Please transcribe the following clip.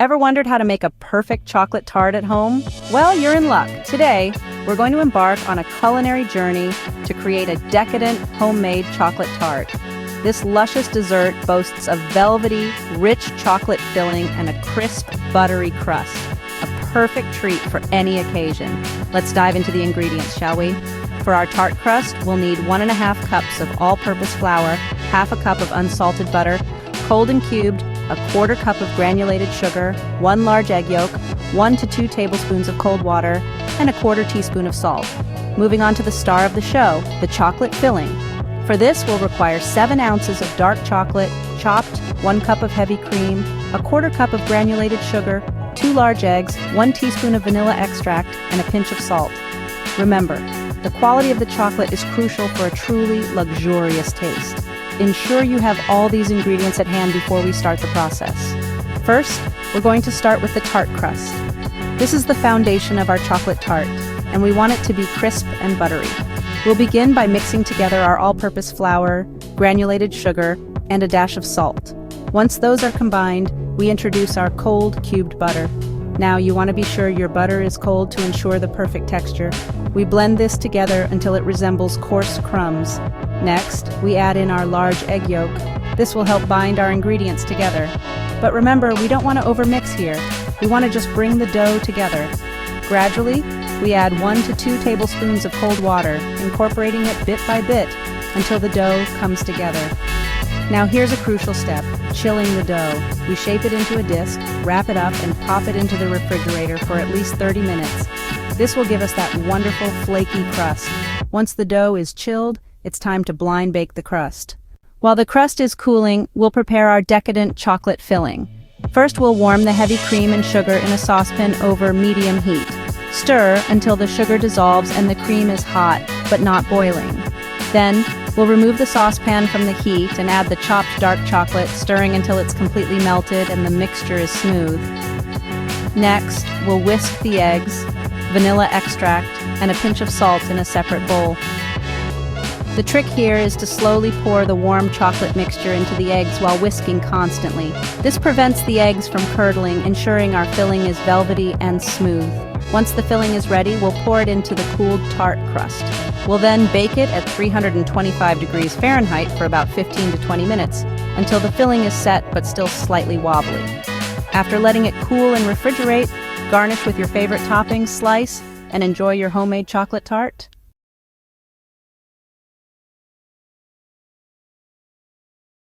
Ever wondered how to make a perfect chocolate tart at home? Well, you're in luck. Today, we're going to embark on a culinary journey to create a decadent homemade chocolate tart. This luscious dessert boasts a velvety, rich chocolate filling and a crisp, buttery crust. A perfect treat for any occasion. Let's dive into the ingredients, shall we? For our tart crust, we'll need 1.5 cups of all-purpose flour, half a cup of unsalted butter, cold and cubed, a 1/4 cup of granulated sugar, 1 large egg yolk, 1 to 2 tablespoons of cold water, and a 1/4 teaspoon of salt. Moving on to the star of the show, the chocolate filling. For this, we'll require 7 ounces of dark chocolate, chopped, 1 cup of heavy cream, a 1/4 cup of granulated sugar, 2 large eggs, 1 teaspoon of vanilla extract, and a pinch of salt. Remember, the quality of the chocolate is crucial for a truly luxurious taste. Ensure you have all these ingredients at hand before we start the process. First, we're going to start with the tart crust. This is the foundation of our chocolate tart, and we want it to be crisp and buttery. We'll begin by mixing together our all-purpose flour, granulated sugar, and a dash of salt. Once those are combined, we introduce our cold, cubed butter. Now, you want to be sure your butter is cold to ensure the perfect texture. We blend this together until it resembles coarse crumbs. Next, we add in our large egg yolk. This will help bind our ingredients together. But remember, we don't want to overmix here. We want to just bring the dough together. Gradually, we add 1 to 2 tablespoons of cold water, incorporating it bit by bit until the dough comes together. Now here's a crucial step, chilling the dough. We shape it into a disc, wrap it up, and pop it into the refrigerator for at least 30 minutes. This will give us that wonderful flaky crust. Once the dough is chilled, it's time to blind bake the crust. While the crust is cooling, we'll prepare our decadent chocolate filling. First, we'll warm the heavy cream and sugar in a saucepan over medium heat. Stir until the sugar dissolves and the cream is hot, but not boiling. Then, we'll remove the saucepan from the heat and add the chopped dark chocolate, stirring until it's completely melted and the mixture is smooth. Next, we'll whisk the eggs, vanilla extract, and a pinch of salt in a separate bowl. The trick here is to slowly pour the warm chocolate mixture into the eggs while whisking constantly. This prevents the eggs from curdling, ensuring our filling is velvety and smooth. Once the filling is ready, we'll pour it into the cooled tart crust. We'll then bake it at 325 degrees Fahrenheit for about 15 to 20 minutes, until the filling is set but still slightly wobbly. After letting it cool and refrigerate, garnish with your favorite toppings, slice, and enjoy your homemade chocolate tart.